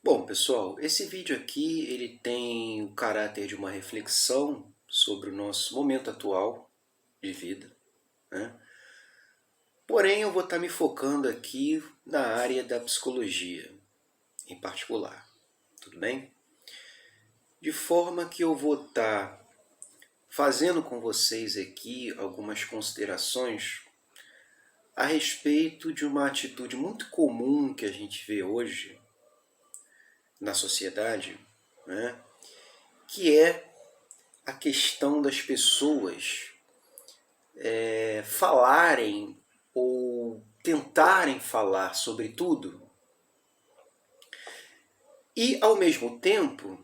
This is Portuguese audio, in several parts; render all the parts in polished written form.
Bom, pessoal, esse vídeo aqui ele tem o caráter de uma reflexão sobre o nosso momento atual de vida, né? Porém, eu vou estar me focando aqui na área da psicologia, em particular, tudo bem? De forma que eu vou estar fazendo com vocês aqui algumas considerações a respeito de uma atitude muito comum que a gente vê hoje na sociedade, né? Que é a questão das pessoas falarem ou tentarem falar sobre tudo e, ao mesmo tempo,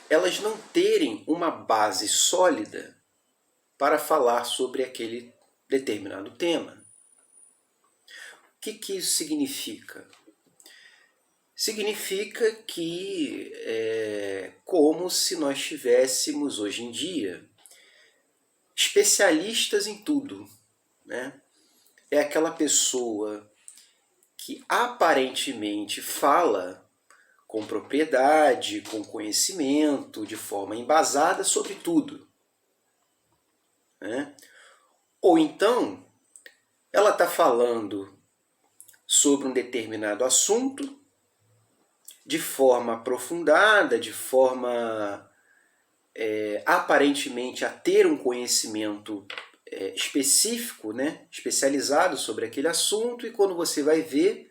elas não terem uma base sólida para falar sobre aquele determinado tema. O que isso significa? Significa que é como se nós tivéssemos hoje em dia especialistas em tudo, né? É aquela pessoa que aparentemente fala com propriedade, com conhecimento, de forma embasada sobre tudo, né? Ou então, ela está falando sobre um determinado assunto de forma aprofundada, de forma aparentemente a ter um conhecimento específico, né? Especializado sobre aquele assunto, e quando você vai ver,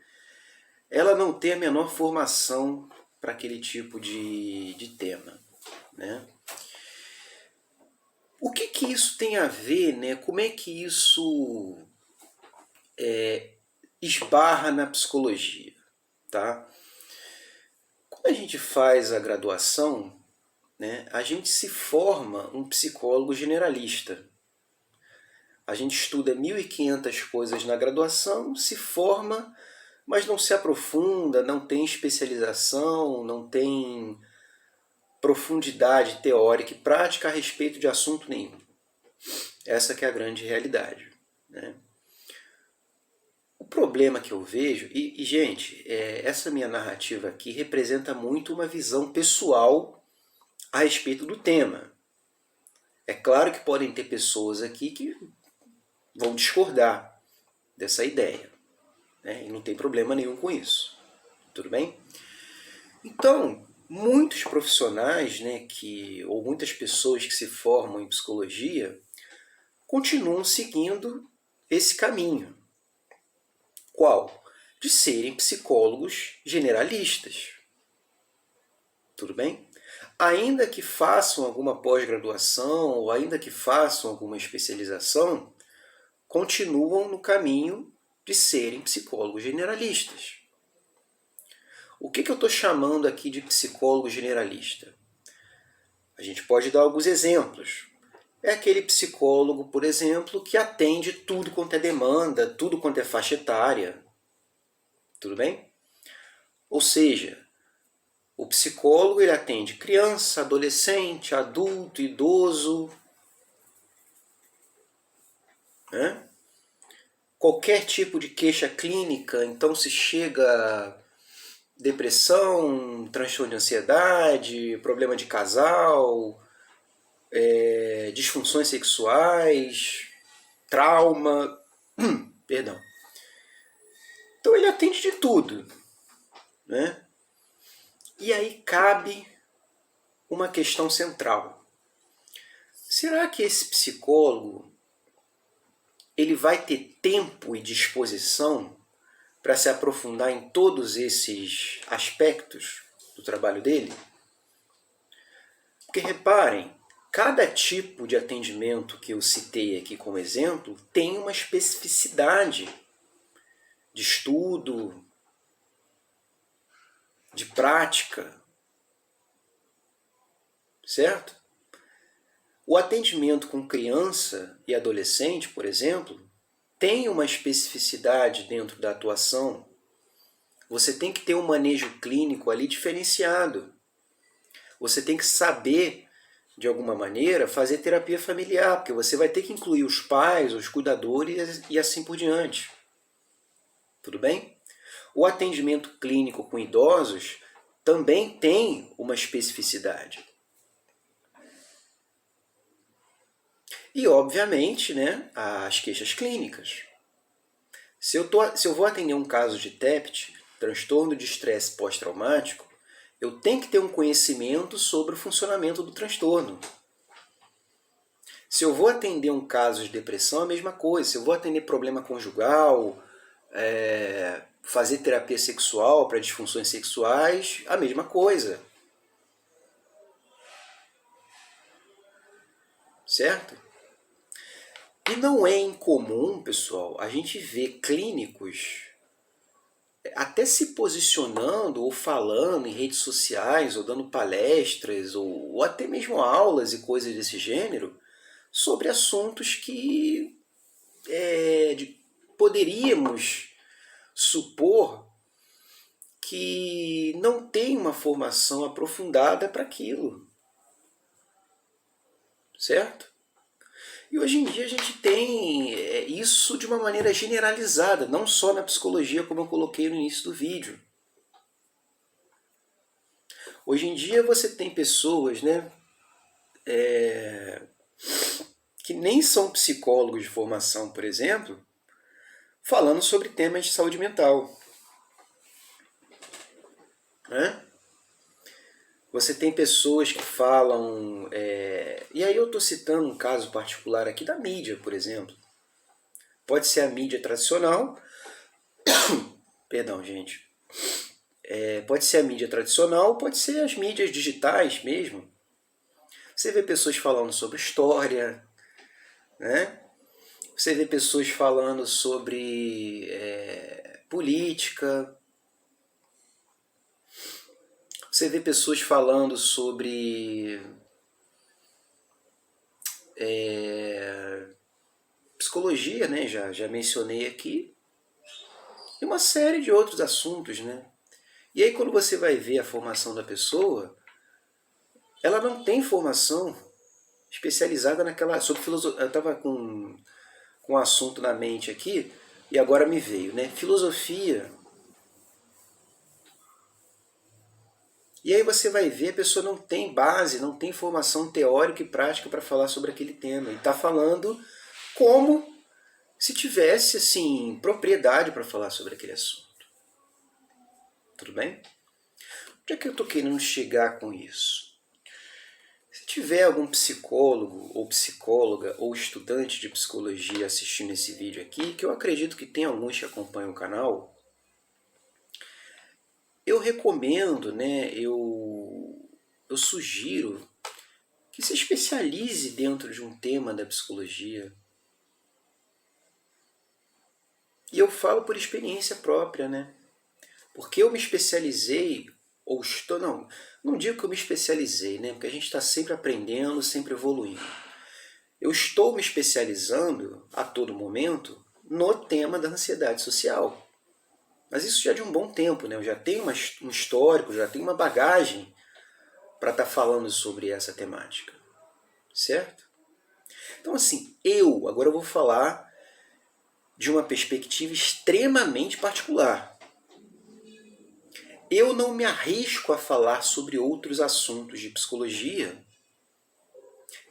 ela não tem a menor formação para aquele tipo de tema, né? O que isso tem a ver, né? Como é que isso esbarra na psicologia, tá? Quando a gente faz a graduação, né, a gente se forma um psicólogo generalista. A gente estuda 1.500 coisas na graduação, se forma, mas não se aprofunda, não tem especialização, não tem profundidade teórica e prática a respeito de assunto nenhum. Essa que é a grande realidade, né? O problema que eu vejo, gente, essa minha narrativa aqui representa muito uma visão pessoal a respeito do tema. É claro que podem ter pessoas aqui que vão discordar dessa ideia, né? E não tem problema nenhum com isso, tudo bem? Então, muitos profissionais, né, ou muitas pessoas que se formam em psicologia continuam seguindo esse caminho. Qual? De serem psicólogos generalistas. Tudo bem? Ainda que façam alguma pós-graduação ou ainda que façam alguma especialização, continuam no caminho de serem psicólogos generalistas. O que eu estou chamando aqui de psicólogo generalista? A gente pode dar alguns exemplos. É aquele psicólogo, por exemplo, que atende tudo quanto é demanda, tudo quanto é faixa etária. Tudo bem? Ou seja, o psicólogo ele atende criança, adolescente, adulto, idoso, né? Qualquer tipo de queixa clínica, então se chega depressão, transtorno de ansiedade, problema de casal, disfunções sexuais, trauma, perdão. Então ele atende de tudo, né? E aí cabe uma questão central. Será que esse psicólogo ele vai ter tempo e disposição para se aprofundar em todos esses aspectos do trabalho dele? Porque reparem, cada tipo de atendimento que eu citei aqui como exemplo tem uma especificidade de estudo, de prática, certo? O atendimento com criança e adolescente, por exemplo, tem uma especificidade dentro da atuação. Você tem que ter um manejo clínico ali diferenciado. Você tem que saber, de alguma maneira, fazer terapia familiar, porque você vai ter que incluir os pais, os cuidadores e assim por diante. Tudo bem? O atendimento clínico com idosos também tem uma especificidade. E, obviamente, né, as queixas clínicas. Se eu vou atender um caso de TEPT, transtorno de estresse pós-traumático, eu tenho que ter um conhecimento sobre o funcionamento do transtorno. Se eu vou atender um caso de depressão, a mesma coisa. Se eu vou atender problema conjugal, fazer terapia sexual para disfunções sexuais, a mesma coisa. Certo? E não é incomum, pessoal, a gente ver clínicos até se posicionando ou falando em redes sociais, ou dando palestras, ou até mesmo aulas e coisas desse gênero, sobre assuntos que poderíamos supor que não tem uma formação aprofundada para aquilo. Certo? E hoje em dia a gente tem isso de uma maneira generalizada, não só na psicologia, como eu coloquei no início do vídeo. Hoje em dia você tem pessoas, né, que nem são psicólogos de formação, por exemplo, falando sobre temas de saúde mental. Né? Você tem pessoas que falam... e aí eu estou citando um caso particular aqui da mídia, por exemplo. Pode ser a mídia tradicional... Perdão, gente. Pode ser a mídia tradicional, pode ser as mídias digitais mesmo. Você vê pessoas falando sobre história, né? Você vê pessoas falando sobre política. Você vê pessoas falando sobre psicologia, né? Já mencionei aqui. E uma série de outros assuntos, né? E aí quando você vai ver a formação da pessoa, ela não tem formação especializada naquela... sobre filosofia. Eu estava com um assunto na mente aqui e agora me veio, né? Filosofia. E aí você vai ver, a pessoa não tem base, não tem formação teórica e prática para falar sobre aquele tema. E está falando como se tivesse assim, propriedade para falar sobre aquele assunto. Tudo bem? Onde é que eu estou querendo chegar com isso? Se tiver algum psicólogo ou psicóloga ou estudante de psicologia assistindo esse vídeo aqui, que eu acredito que tem alguns que acompanham o canal, eu recomendo, né, eu sugiro que se especialize dentro de um tema da psicologia. E eu falo por experiência própria, né? Porque eu me especializei, ou estou... Não digo que eu me especializei, né? Porque a gente está sempre aprendendo, sempre evoluindo. Eu estou me especializando a todo momento no tema da ansiedade social. Mas isso já é de um bom tempo, né? Eu já tenho um histórico, já tenho uma bagagem para estar falando sobre essa temática. Certo? Então, assim, agora eu vou falar de uma perspectiva extremamente particular. Eu não me arrisco a falar sobre outros assuntos de psicologia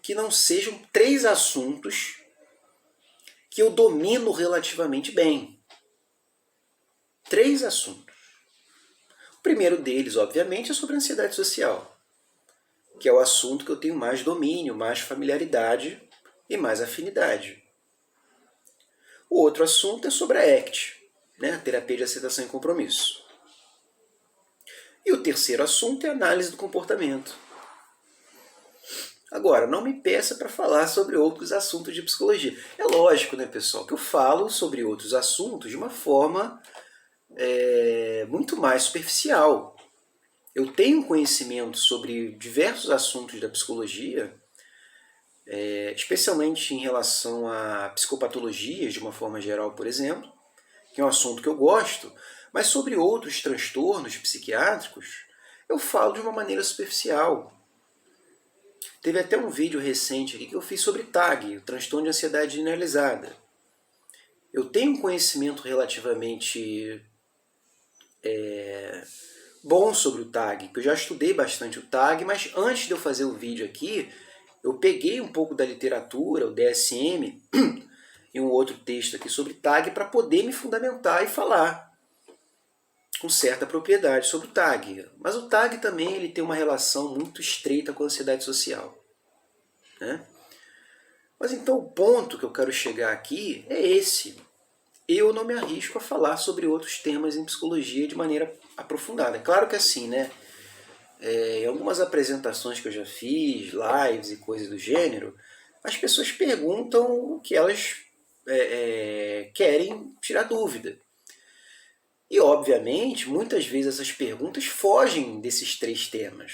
que não sejam 3 assuntos que eu domino relativamente bem. 3 assuntos. O primeiro deles, obviamente, é sobre a ansiedade social, que é o assunto que eu tenho mais domínio, mais familiaridade e mais afinidade. O outro assunto é sobre a ACT, né? A terapia de aceitação e compromisso. E o terceiro assunto é a análise do comportamento. Agora, não me peça para falar sobre outros assuntos de psicologia. É lógico, né, pessoal, que eu falo sobre outros assuntos de uma forma muito mais superficial. Eu tenho conhecimento sobre diversos assuntos da psicologia, especialmente em relação a psicopatologias, de uma forma geral, por exemplo, que é um assunto que eu gosto, mas sobre outros transtornos psiquiátricos, eu falo de uma maneira superficial. Teve até um vídeo recente aqui que eu fiz sobre TAG, o transtorno de ansiedade generalizada. Eu tenho um conhecimento relativamente bom sobre o TAG, porque eu já estudei bastante o TAG, mas antes de eu fazer o vídeo aqui, eu peguei um pouco da literatura, o DSM, e um outro texto aqui sobre TAG para poder me fundamentar e falar com certa propriedade sobre o TAG. Mas o TAG também ele tem uma relação muito estreita com a ansiedade social, né? Mas então o ponto que eu quero chegar aqui é esse. Eu não me arrisco a falar sobre outros temas em psicologia de maneira aprofundada. É claro que assim, né? Em algumas apresentações que eu já fiz, lives e coisas do gênero, as pessoas perguntam o que elas querem tirar dúvida. E, obviamente, muitas vezes essas perguntas fogem desses três temas,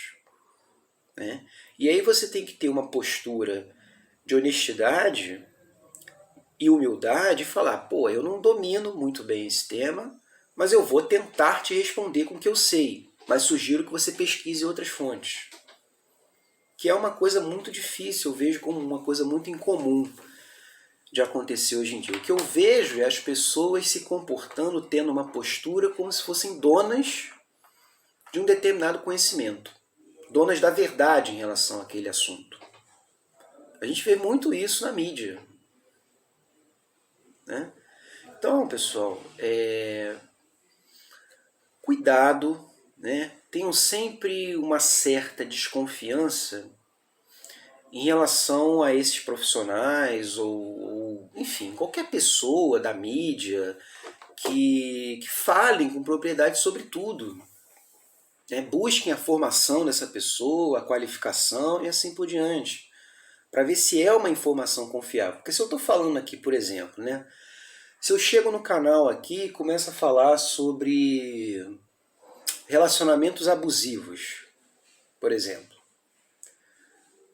né? E aí você tem que ter uma postura de honestidade e humildade e falar, pô, eu não domino muito bem esse tema, mas eu vou tentar te responder com o que eu sei, mas sugiro que você pesquise outras fontes. Que é uma coisa muito difícil, eu vejo como uma coisa muito incomum de acontecer hoje em dia. O que eu vejo é as pessoas se comportando, tendo uma postura como se fossem donas de um determinado conhecimento, donas da verdade em relação àquele assunto. A gente vê muito isso na mídia, né? Então, pessoal, cuidado, né? Tenham sempre uma certa desconfiança em relação a esses profissionais ou enfim, qualquer pessoa da mídia que falem com propriedade sobre tudo. Né? Busquem a formação dessa pessoa, a qualificação e assim por diante, para ver se é uma informação confiável. Porque se eu estou falando aqui, por exemplo, né, se eu chego no canal aqui e começo a falar sobre relacionamentos abusivos, por exemplo,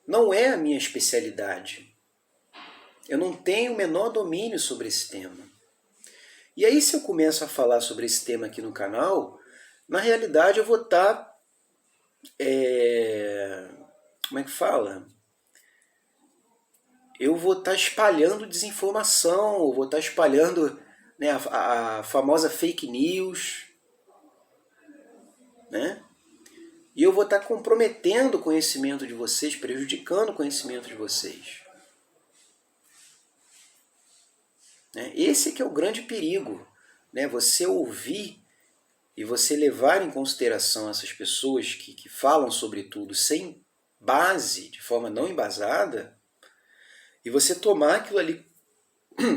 não é a minha especialidade. Eu não tenho o menor domínio sobre esse tema. E aí, se eu começo a falar sobre esse tema aqui no canal, na realidade eu vou estar... como é que fala? Eu vou estar espalhando desinformação, eu vou estar espalhando, né, a famosa fake news, né? E eu vou estar comprometendo o conhecimento de vocês, prejudicando o conhecimento de vocês. Esse que é o grande perigo, né? Você ouvir e você levar em consideração essas pessoas que falam sobre tudo sem base, de forma não embasada, e você tomar aquilo ali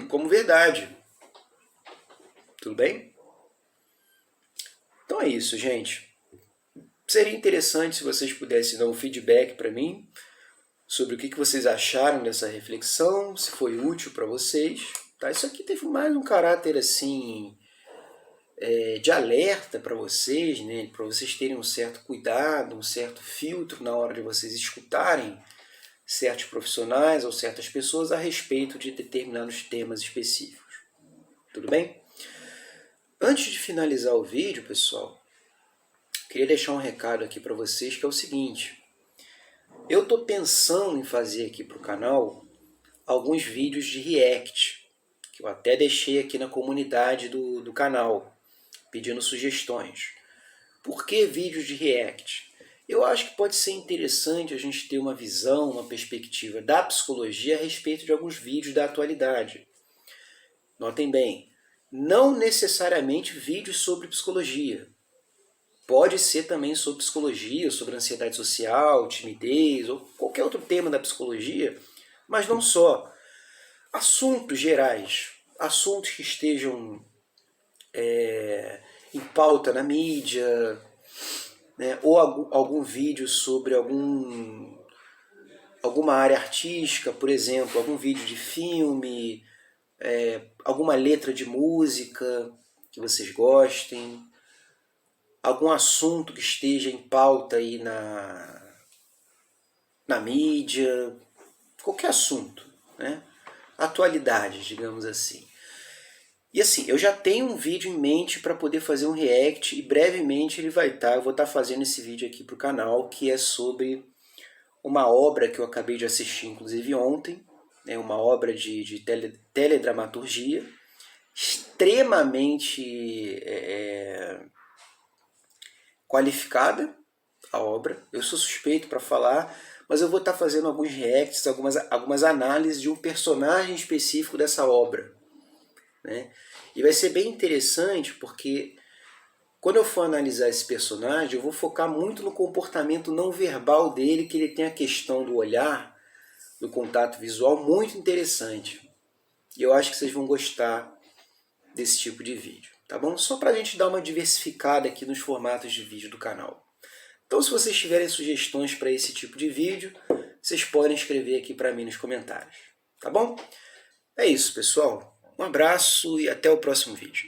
como verdade. Tudo bem? Então é isso, gente. Seria interessante se vocês pudessem dar um feedback para mim sobre o que vocês acharam dessa reflexão, se foi útil para vocês. Tá? Isso aqui teve mais um caráter assim de alerta para vocês, né? Para vocês terem um certo cuidado, um certo filtro na hora de vocês escutarem certos profissionais ou certas pessoas a respeito de determinados temas específicos. Tudo bem? Antes de finalizar o vídeo, pessoal, queria deixar um recado aqui para vocês que é o seguinte. Eu estou pensando em fazer aqui para o canal alguns vídeos de react, que eu até deixei aqui na comunidade do canal, pedindo sugestões. Por que vídeos de react? Eu acho que pode ser interessante a gente ter uma visão, uma perspectiva da psicologia a respeito de alguns vídeos da atualidade. Notem bem, não necessariamente vídeos sobre psicologia. Pode ser também sobre psicologia, sobre ansiedade social, timidez, ou qualquer outro tema da psicologia, mas não só. Assuntos gerais, assuntos que estejam em pauta na mídia, né, ou algum vídeo sobre alguma área artística, por exemplo, algum vídeo de filme, alguma letra de música que vocês gostem, algum assunto que esteja em pauta aí na mídia, qualquer assunto, né? Atualidades, digamos assim. E assim, eu já tenho um vídeo em mente para poder fazer um react e brevemente ele vai estar, eu vou estar fazendo esse vídeo aqui para o canal, que é sobre uma obra que eu acabei de assistir, inclusive ontem, né, uma obra de teledramaturgia, extremamente qualificada a obra. Eu sou suspeito para falar, mas eu vou estar fazendo alguns reacts, algumas análises de um personagem específico dessa obra, né? E vai ser bem interessante porque quando eu for analisar esse personagem, eu vou focar muito no comportamento não verbal dele, que ele tem a questão do olhar, do contato visual muito interessante. E eu acho que vocês vão gostar desse tipo de vídeo, tá bom? Só para a gente dar uma diversificada aqui nos formatos de vídeo do canal. Então, se vocês tiverem sugestões para esse tipo de vídeo, vocês podem escrever aqui para mim nos comentários, tá bom? É isso, pessoal. Um abraço e até o próximo vídeo.